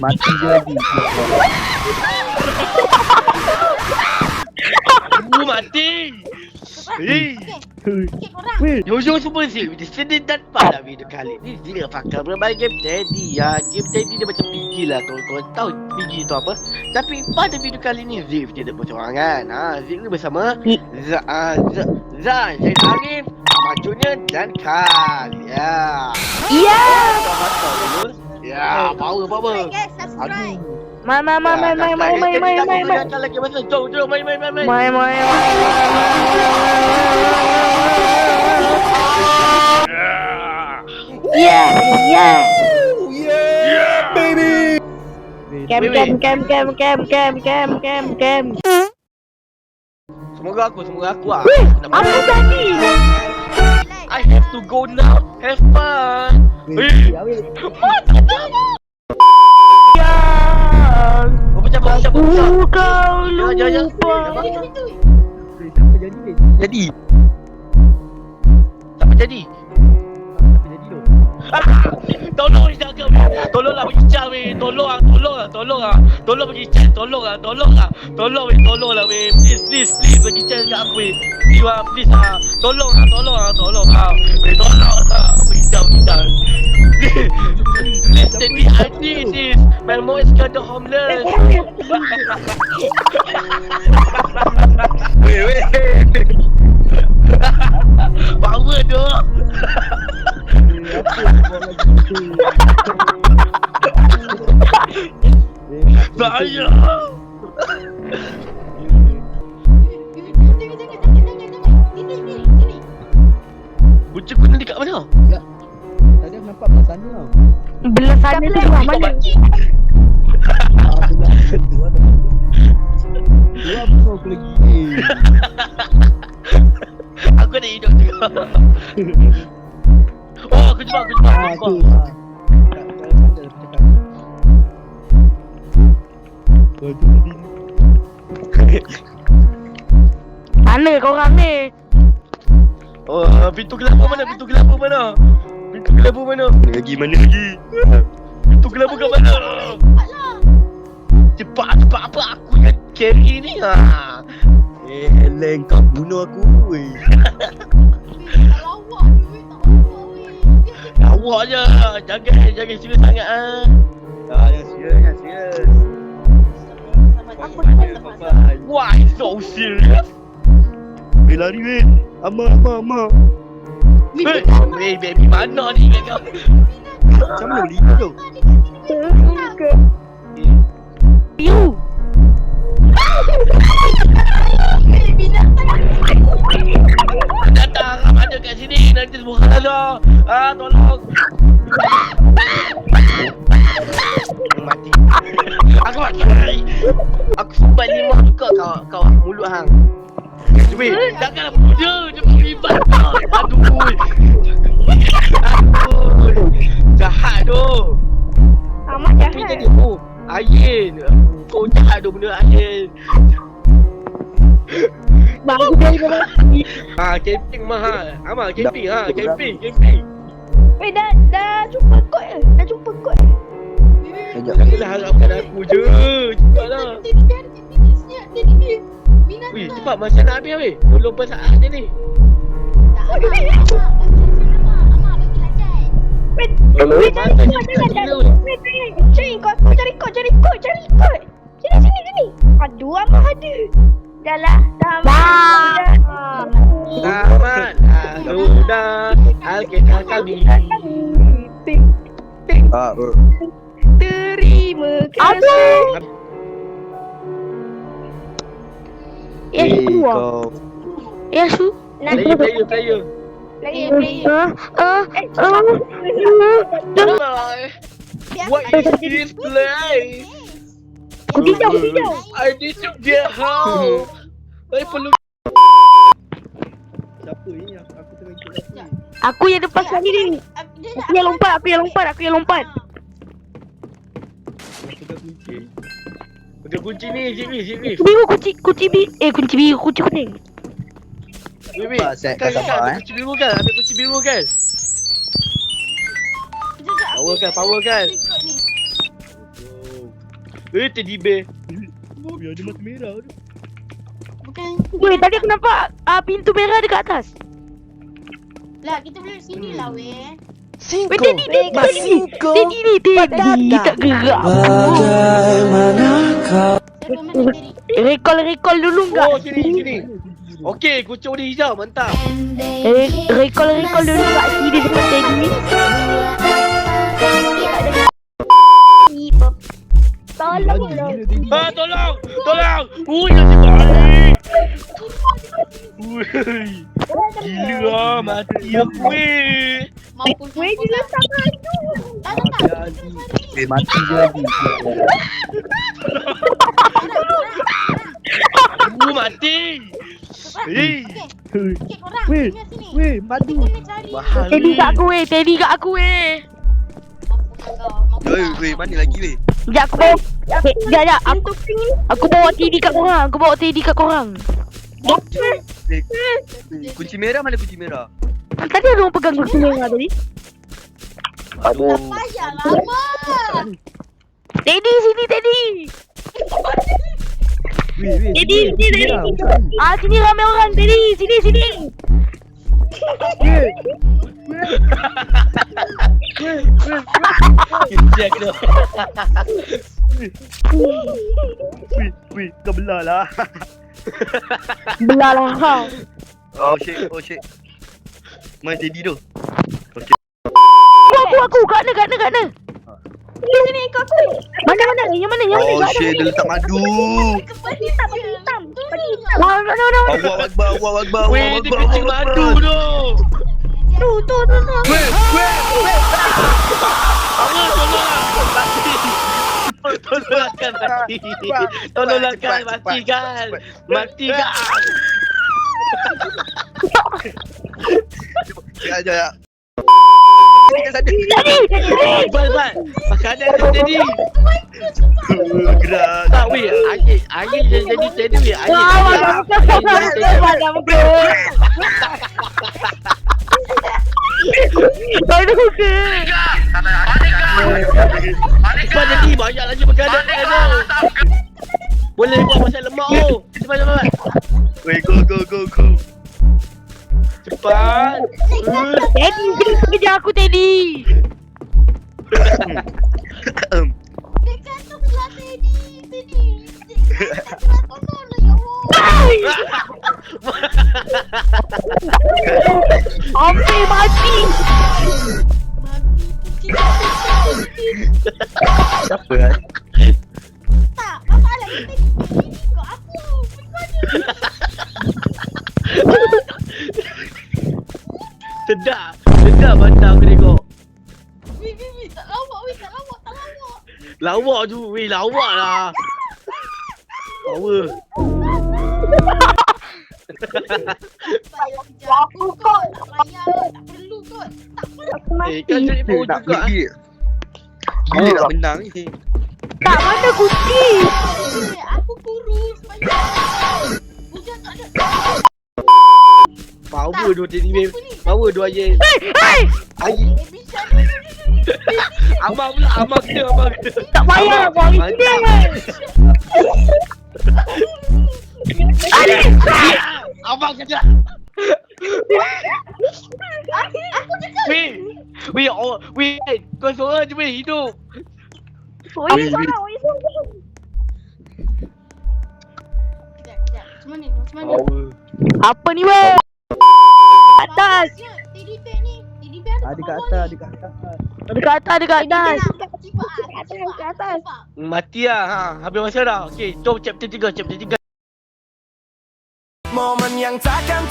Mati je lagi. Mati. Yo semua sih, sedih dan pada video kali ni dia fakar bermain game Teddy. Ya, game Teddy dia macam PG lah. Kau tahu PG tu apa? Tapi pada video kali ni Zif dia ada persoalan. Zif ni bersama Zain Arif, Majunya dan Kal. Ya. Ya, power. Guys, subscribe. Mai. Lagi masa. Jom, main. Mai. Yeah. Baby. Cam. Semoga aku lah. Apa tadi? I have to go now. Have fun. Pecah. Kau lupa. Jadi. Tak jadi. Tolong jaga. Tolonglah bagi chat weh. Tolong bagi chat. Tolonglah weh. Please bagi chat kat aku weh. Please. Tolong. Weh tolonglah. Bijak. Please Teddy, I need this. My mom is kind of homeless. Weh. Power tu. Bahaya. Kucing kau ni dekat mana? Tadi aku nampak belah sana tau. Belah sana tu belah mana? Dua besar aku lagi. Aku ada hidup juga. Oh, aku jumpa. Mana korang ni? Oh, pintu gelap mana? Lagi mana lagi? Pintu gelap kat mana? Cepat apa aku yang carry ni Eleng kau bunuh aku weh. Awak je. Jangan serius sangat Yang serius. Why so serious? Lari weh. Ama. Hey baby, mana ni kau? Macam mana boleh hidup? You. Datang ada kat sini nanti semua kalah. Tolong. Mati. Aku mati. Aku sempat 5 juga kau mulut hang. Weh, janganlah muda, dia berlibat kau. Aduh. Jahat tu. Amat Apa jahat. jadi? Ayin. Kau jahat tu benda Ayin. Baru dia mati. Camping mahal. Amal camping camping. Weh dah jumpa kot. Janganlah harapkan aku je. Cepatlah. Weh, cepat masa nak habis weh. 24 saat je ni. Wait, cari kot. Sini. Aduh, Amah ada. Dah lah. Selamat sudah Alkitab kami. Terima kasih. Keluar. Su. Player. What is this place? Aku tidak. I need to get home. Saya perlu. Siapa ni? Aku tengah ikut siapa? Aku yang lepas kali ni. Aku yang lompat. Ada kunci ni, Zip. Kunci biru, kunci kuning. Wait, Sabar, kan, sabar, ada kunci biru kan? Power kan. Ikut ni. Teddy bear. Oh, biar ada mata merah tu. Bukan. Weh, tadi aku nampak pintu merah dekat atas. Lah, kita boleh sini lah weh. Weh, Teddy ni tak gerak. Siapa mana tadi? Recall dulu enggak? Oh, sini. Okey, kucing warna hijau. Mantap. Recall dulu enggak sini dengan Teddy. Tolong. Tolong. Ui, nasib baik. Ui. Gila, mati aku weh. Mampus. Weh, gila sangat tu. Tak. Mati je lagi. Mati. Okey, korang. Weh, Sini. weh, madu. Kita kena cari. Mahal. Teddy kat aku weh, Teddy kat aku weh. Weh, mana lagi weh? Sekejap aku bawa. Sekejap. Aku bawa Teddy kat korang. Kunci merah mana kunci merah? Tadi ada orang pegang kunci merah tadi. Tak payah lama. Teddy sini Teddy. Weh, Teddy kunci sini merah. Teddy. Sini ramai orang Teddy. Sini. Weh, Kejap tu. weh, kau belah lah. Belah lah kau. Oh shit. Mana Teddy tu? Aku kat mana? Sini ikut aku. Mana? Yang mana? Oh shit, dia letak madu. Padi hitam. Mana? Allahu Akbar. Weh, dia kecil madu tu. Tu. Weh. Tolongkan mati kan. Ya. Bal. Makanan tu tadi. Gerak. Tak weh, angin jadi tadi weh. Aduh ke? Cepat jadi banyak lagi makanan tu. Boleh buat pasal lemak tu. Cepat. Weh, go. Cepat. Teddy, jangan kejar aku Teddy. Dekat tu belah Teddy. Tolong lah ya Allah. Hampir mati. Siapa kan? Tak, masalah kita ni kau aku. Sedap mantap aku tengok. Wih, tak lawak. Lawak tu, weh, lawak lah. Power. Aku kot. Tak payah. Tak perlu kot. Tak perlu. Kan jadi power Tak juga. gigit. Gila nak menang ni. Tak, mana kunci? Aku kurus. Hujan tak ada. Power tu tadi weh. Power tu ayah. Hey! Ayah. Abang kena. Tak payah, kau hari sini. Abang kena. Aku cakap. Weh, kau seorang je weh hidup. Oi, Sekejap. Macam mana? Power. apa ni weh? Atas. Teddy bear ni. Teddy bear ada Dekat atas. Dekat atas. Cepat atas. Mati lah. Habis masa dah. Okay, jom chapter 3. Momen yang takkan